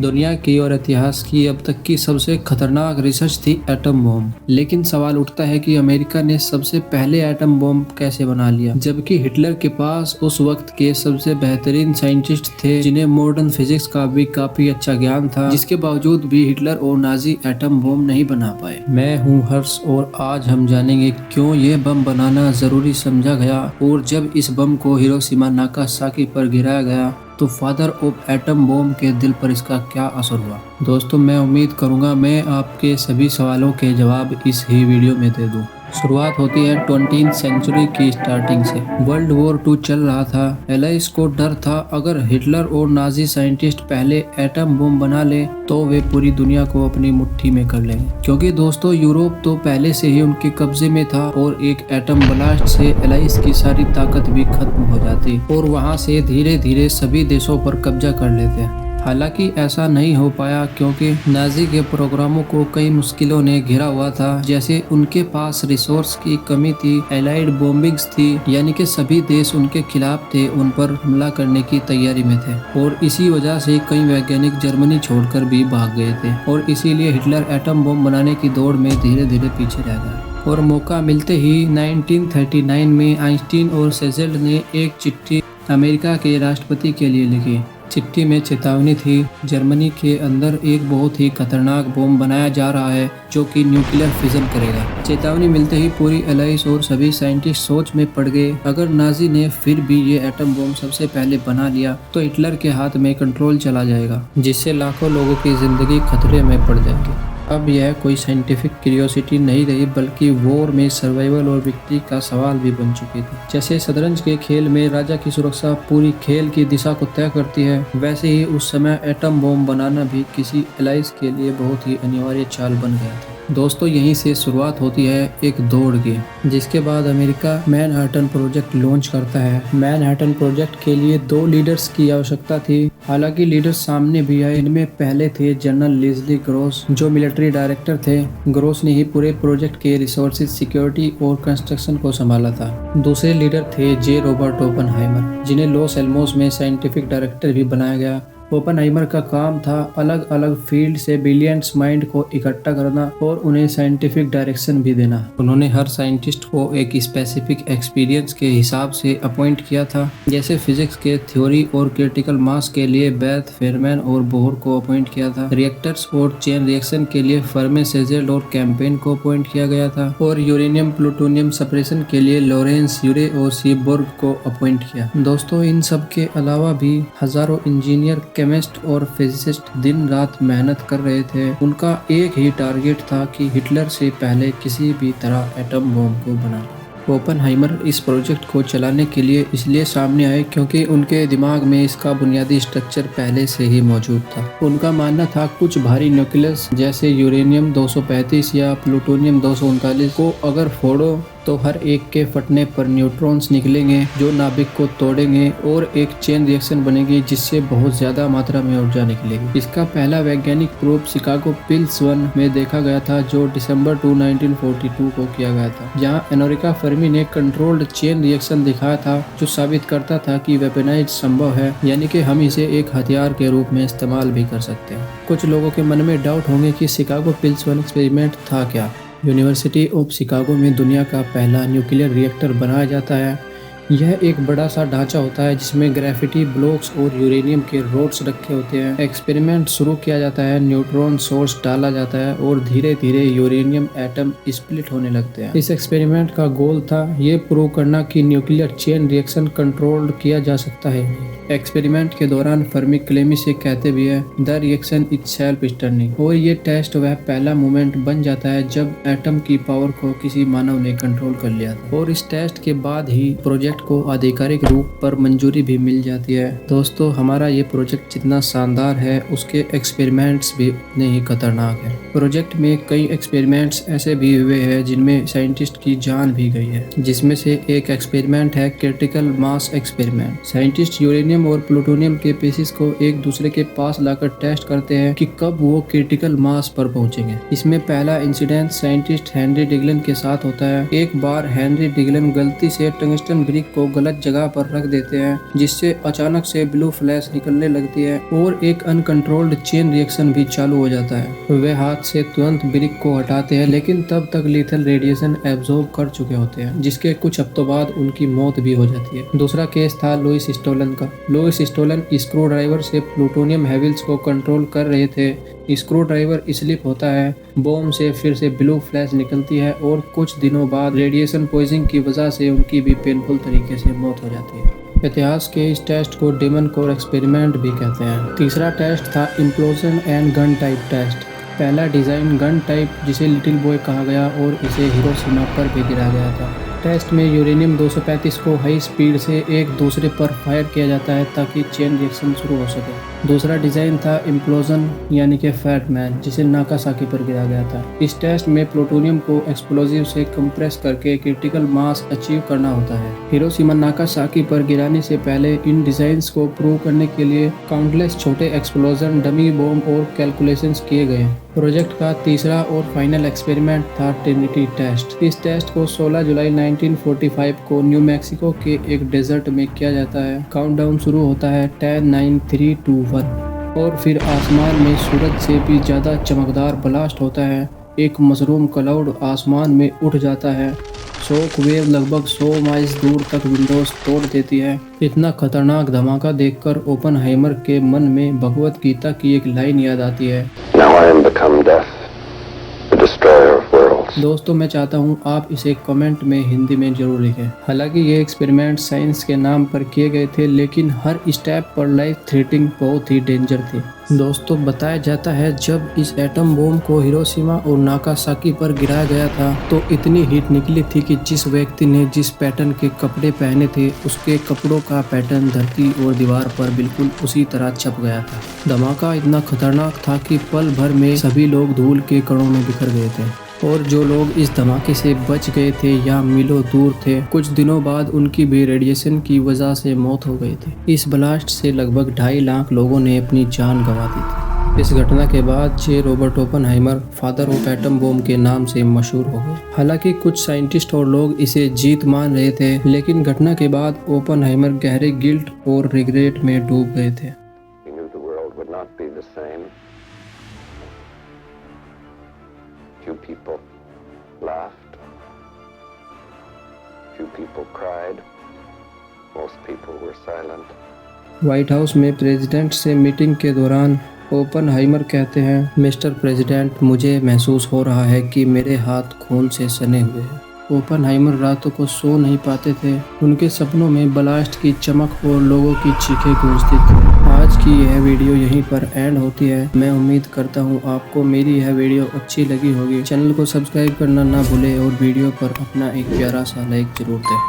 दुनिया की और इतिहास की अब तक की सबसे खतरनाक रिसर्च थी एटम बम। लेकिन सवाल उठता है कि अमेरिका ने सबसे पहले एटम बम कैसे बना लिया, जबकि हिटलर के पास उस वक्त के सबसे बेहतरीन साइंटिस्ट थे जिन्हें मॉडर्न फिजिक्स का भी काफी अच्छा ज्ञान था। जिसके बावजूद भी हिटलर और नाजी एटम बम नहीं बना पाए। मैं हूँ हर्ष और आज हम जानेंगे क्यों ये बम बनाना जरूरी समझा गया और जब इस बम को हिरोशिमा नागासाकी पर गिराया गया तो फादर ऑफ एटम बम के दिल पर इसका क्या असर हुआ। दोस्तों, मैं उम्मीद करूंगा मैं आपके सभी सवालों के जवाब इस ही वीडियो में दे दूं। शुरुआत होती है 20वीं सेंचुरी की स्टार्टिंग से। वर्ल्ड वॉर 2 चल रहा था। एलाइस को डर था अगर हिटलर और नाजी साइंटिस्ट पहले एटम बम बना ले तो वे पूरी दुनिया को अपनी मुट्ठी में कर लेंगे, क्योंकि दोस्तों यूरोप तो पहले से ही उनके कब्जे में था और एक एटम ब्लास्ट से एलाइस की सारी ताकत भी खत्म हो जाती और वहां से धीरे धीरे सभी देशों पर कब्जा कर लेते। हालांकि ऐसा नहीं हो पाया क्योंकि नाजी के प्रोग्रामों को कई मुश्किलों ने घिरा हुआ था, जैसे उनके पास रिसोर्स की कमी थी, एलाइड बॉम्बिंग्स थी, यानी कि सभी देश उनके खिलाफ थे, उन पर हमला करने की तैयारी में थे और इसी वजह से कई वैज्ञानिक जर्मनी छोड़कर भी भाग गए थे और इसीलिए हिटलर एटम बम बनाने की दौड़ में धीरे धीरे पीछे रह गया। और मौका मिलते ही 1939 में आइंस्टीन और सेजेल्ट ने एक चिट्ठी अमेरिका के राष्ट्रपति के लिए लिखी। चिट्ठी में चेतावनी थी, जर्मनी के अंदर एक बहुत ही खतरनाक बम बनाया जा रहा है जो कि न्यूक्लियर फिजन करेगा। चेतावनी मिलते ही पूरी एलाइस और सभी साइंटिस्ट सोच में पड़ गए, अगर नाजी ने फिर भी ये एटम बम सबसे पहले बना लिया तो हिटलर के हाथ में कंट्रोल चला जाएगा, जिससे लाखों लोगों की जिंदगी खतरे में पड़ जाएगी। अब यह कोई साइंटिफिक क्यूरियोसिटी नहीं रही बल्कि वॉर में सर्वाइवल और विक्ट्री का सवाल भी बन चुकी थी। जैसे शतरंज के खेल में राजा की सुरक्षा पूरी खेल की दिशा को तय करती है, वैसे ही उस समय एटम बम बनाना भी किसी एलाइस के लिए बहुत ही अनिवार्य चाल बन गया था। दोस्तों, यहीं से शुरुआत होती है एक दौड़ की, जिसके बाद अमेरिका मैनहट्टन प्रोजेक्ट लॉन्च करता है। मैनहट्टन प्रोजेक्ट के लिए 2 लीडर्स की आवश्यकता थी। हालांकि लीडर्स सामने भी आए। इनमें पहले थे जनरल लेस्ली ग्रोस, जो मिलिट्री डायरेक्टर थे। ग्रोस ने ही पूरे प्रोजेक्ट के रिसोर्सेज, सिक्योरिटी और कंस्ट्रक्शन को संभाला था। दूसरे लीडर थे जे रॉबर्ट ओपनहाइमर, जिन्हें लॉस एलमोस में साइंटिफिक डायरेक्टर भी बनाया गया। ओपनहाइमर का काम था अलग अलग फील्ड से ब्रिलियंट माइंड को इकट्ठा करना और उन्हें साइंटिफिक डायरेक्शन भी देना। उन्होंने हर साइंटिस्ट को एक स्पेसिफिक एक्सपीरियंस के हिसाब से अपॉइंट किया था, जैसे फिजिक्स के थ्योरी और क्रिटिकल मास के लिए बेथ, फेरमैन और बोहर को अपॉइंट किया था। रिएक्टर्स और चेन रिएक्शन के लिए फर्मे, सेजेल्ट और कैंपेन को अपॉइंट किया गया था और यूरेनियम प्लूटोनियम सेपरेशन के लिए लॉरेंस, यूरे और सीबोर्ग को अपॉइंट किया। दोस्तों, इन सब के अलावा भी हजारों इंजीनियर, केमिस्ट और फिजिसिस्ट दिन रात मेहनत कर रहे थे। उनका एक ही टारगेट था कि हिटलर से पहले किसी भी तरह एटम बम को बनाना। ओपनहाइमर इस प्रोजेक्ट को चलाने के लिए इसलिए सामने आए क्योंकि उनके दिमाग में इसका बुनियादी स्ट्रक्चर पहले से ही मौजूद था। उनका मानना था कुछ भारी न्यूक्लियस जैसे यूरेनियम 235 या प्लूटोनियम 239 को अगर फोड़ो तो हर एक के फटने पर न्यूट्रॉन्स निकलेंगे जो नाभिक को तोड़ेंगे और एक चेन रिएक्शन बनेगी जिससे बहुत ज्यादा मात्रा में ऊर्जा निकलेगी। इसका पहला वैज्ञानिक प्रूफ शिकागो पिल्स 1 में देखा गया था, जो दिसंबर 2, 1942 को किया गया था, जहां एनोरिका फर्मी ने कंट्रोल्ड चेन रिएक्शन दिखाया था जो साबित करता था कि वेपनाइज संभव है, यानी कि हम इसे एक हथियार के रूप में इस्तेमाल भी कर सकते हैं। कुछ लोगों के मन में डाउट होंगे कि शिकागो पिल्स 1 एक्सपेरिमेंट था क्या। यूनिवर्सिटी ऑफ शिकागो में दुनिया का पहला न्यूक्लियर रिएक्टर बनाया जाता है। यह एक बड़ा सा ढांचा होता है जिसमें ग्रेफिटी ब्लॉक्स और यूरेनियम के रोड्स रखे होते हैं। एक्सपेरिमेंट शुरू किया जाता है, न्यूट्रॉन सोर्स डाला जाता है और धीरे धीरे यूरेनियम एटम स्प्लिट होने लगते हैं। इस एक्सपेरिमेंट का गोल था ये प्रूव करना कि न्यूक्लियर चेन रिएक्शन कंट्रोल किया जा सकता है। एक्सपेरिमेंट के दौरान फर्मी क्लेमी से कहते भी है the reaction itself is turning, और ये टेस्ट वह पहला मोमेंट बन जाता है जब एटम की पावर को किसी मानव ने कंट्रोल कर लिया था। और इस टेस्ट के बाद ही प्रोजेक्ट को आधिकारिक रूप पर मंजूरी भी मिल जाती है। दोस्तों, हमारा ये प्रोजेक्ट जितना शानदार है उसके एक्सपेरिमेंट्स भी उतने ही खतरनाक है। प्रोजेक्ट में कई एक्सपेरिमेंट्स ऐसे भी हुए हैं जिनमें साइंटिस्ट की जान भी गई है, जिसमें से एक एक्सपेरिमेंट है critical mass experiment. Scientist uranium और प्लूटोनियम के पीसेस को एक दूसरे के पास लाकर टेस्ट करते हैं कि कब वो क्रिटिकल मास पर पहुंचेंगे। इसमें पहला इंसिडेंट साइंटिस्ट हेनरी डिगलन के साथ होता है। एक बार हेनरी डिगलन गलती से टंगस्टन ब्रिक को गलत जगह पर रख देते हैं, जिससे अचानक से ब्लू फ्लैश निकलने लगती है और एक अनकंट्रोल्ड चेन रिएक्शन भी चालू हो जाता है। वे हाथ से तुरंत ब्रिक को हटाते हैं, लेकिन तब तक लीथल रेडिएशन एब्जॉर्ब कर चुके होते हैं, जिसके कुछ हफ्तों बाद उनकी मौत भी हो जाती है। दूसरा केस था लुइस स्टोलन का। लुइस स्टोलन स्क्रू ड्राइवर से प्लूटोनियम हेविल्स को कंट्रोल कर रहे थे। स्क्रू ड्राइवर स्लिप होता है, बॉम्ब से फिर से ब्लू फ्लैश निकलती है और कुछ दिनों बाद रेडिएशन पॉइजनिंग की वजह से उनकी भी पेनफुल तरीके से मौत हो जाती है। इतिहास के इस टेस्ट को डेमन कोर एक्सपेरिमेंट भी कहते हैं। तीसरा टेस्ट था implosion and gun type test. पहला डिज़ाइन गन टाइप, जिसे लिटिल बॉय कहा गया और इसे हिरोशिमा पर भी गिराया गया था। टेस्ट में यूरेनियम 235 को हाई स्पीड से एक दूसरे पर फायर किया जाता है ताकि चेन रिएक्शन शुरू हो सके। दूसरा डिज़ाइन था इम्प्लोजन यानी कि फैट मैन, जिसे नागासाकी पर गिराया गया था। इस टेस्ट में प्लूटोनियम को एक्सप्लोजिव से कंप्रेस करके क्रिटिकल मास अचीव करना होता है। हिरोशिमा नागासाकी पर गिराने से पहले इन डिजाइन्स को प्रूव करने के लिए काउंटलेस छोटे एक्सप्लोजन, डमी बॉम्ब और कैलकुलेशंस किए गए। प्रोजेक्ट का तीसरा और फाइनल एक्सपेरिमेंट था ट्रिनिटी टेस्ट। इस टेस्ट को 16 जुलाई 1945 को न्यू मैक्सिको के एक डेजर्ट में किया जाता है। काउंटडाउन शुरू होता है 10, 9, 3, 2, 1 और फिर आसमान में सूरज से भी ज़्यादा चमकदार ब्लास्ट होता है। एक मशरूम क्लाउड आसमान में उठ जाता है। शॉक वेव लगभग 100 माइल्स दूर तक विंडोज तोड़ देती है। इतना खतरनाक धमाका देखकर ओपनहाइमर के मन में भगवत गीता की एक लाइन याद आती है, Now I am become death, the destroyer of worlds. दोस्तों, मैं चाहता हूँ आप इसे कमेंट में हिंदी में जरूर लिखें। हालांकि ये एक्सपेरिमेंट साइंस के नाम पर किए गए थे, लेकिन हर स्टेप पर लाइफ थ्रेटनिंग बहुत ही डेंजर थी। दोस्तों, बताया जाता है जब इस एटम बॉम्ब को हिरोशिमा और नागासाकी पर गिराया गया था तो इतनी हीट निकली थी कि जिस व्यक्ति ने जिस पैटर्न के कपड़े पहने थे उसके कपड़ों का पैटर्न धरती और दीवार पर बिल्कुल उसी तरह छप गया था। धमाका इतना खतरनाक था कि पल भर में सभी लोग धूल के कणों में बिखर गए थे और जो लोग इस धमाके से बच गए थे या मीलों दूर थे, कुछ दिनों बाद उनकी भी रेडिएशन की वजह से मौत हो गई थी। इस ब्लास्ट से लगभग 2.5 लाख लोगों ने अपनी जान गंवा दी थी। इस घटना के बाद J Robert Oppenheimer father of atom bomb के नाम से मशहूर हो गए। हालांकि कुछ साइंटिस्ट और लोग इसे जीत मान रहे थे, लेकिन घटना के बाद ओपनहाइमर गहरे गिल्ट और रिग्रेट में डूब गए थे। Few people laughed, few people cried, most people were silent. White house में प्रेसिडेंट से मीटिंग के दौरान ओपनहाइमर कहते हैं, मिस्टर प्रेसिडेंट, मुझे महसूस हो रहा है कि मेरे हाथ खून से सने हुए हैं। ओपनहाइमर रातों को सो नहीं पाते थे। उनके सपनों में ब्लास्ट की चमक और लोगों की चीखें गूंजती थी। आज की यह वीडियो यहीं पर एंड होती है। मैं उम्मीद करता हूँ आपको मेरी यह वीडियो अच्छी लगी होगी। चैनल को सब्सक्राइब करना ना भूले और वीडियो पर अपना एक प्यारा सा लाइक जरूर दें।